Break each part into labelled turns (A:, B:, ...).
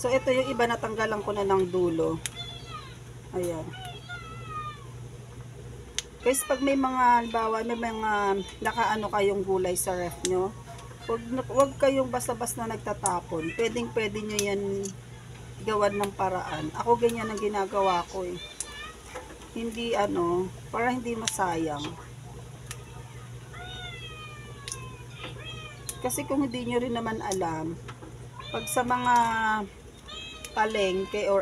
A: So, ito yung iba, natanggalan ko na ng dulo. Ayan. Guys, pag may mga, halimbawa, may mga nakaano kayong gulay sa ref nyo, wag kayong basta-basta nagtatapon. Pwede nyo yan gawan ng paraan. Ako ganyan ang ginagawa ko eh. Hindi para hindi masayang. Kasi kung hindi nyo rin naman alam, pag sa mga palengke or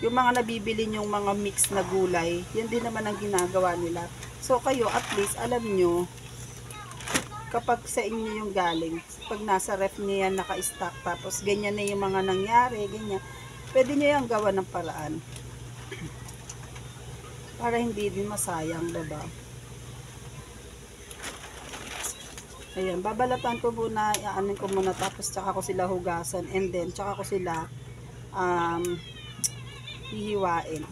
A: yung mga nabibili yung mga mix na gulay, yan din naman ang ginagawa nila. So kayo at least alam nyo kapag sa inyo yung galing, pag nasa ref niya naka-stock, tapos ganyan na yung mga nangyari, ganyan, pwede nyo yung gawa ng paraan para hindi din masayang, diba? Ayan, babalatan ko muna, iaanin ko muna, tapos tsaka ko sila hugasan, and then tsaka ko sila hihiwain.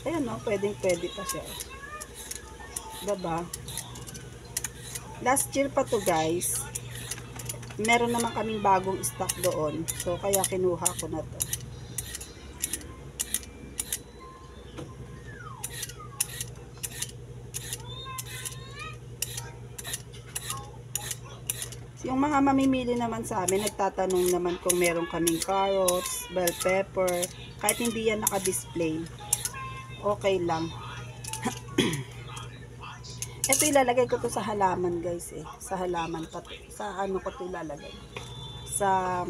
A: Ayan o, pwede pa siya. Diba? Last year pa to guys. Meron naman kaming bagong stock doon. So, kaya kinuha ko na to. Yung mga mamimili naman sa amin, nagtatanong naman kung meron kaming carrots, bell pepper, kahit hindi yan naka-display. Okay lang. Ito ilalagay ko to sa halaman guys eh. Sa halaman. Sa ko to ilalagay. Sa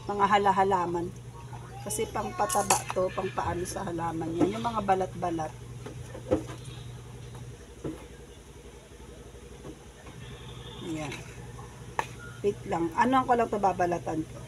A: mga halaman. Kasi pang pataba to, pang paano sa halaman yan. Yung mga balat-balat. Ayan. Wait lang. Ano ko lang to babalatan ko.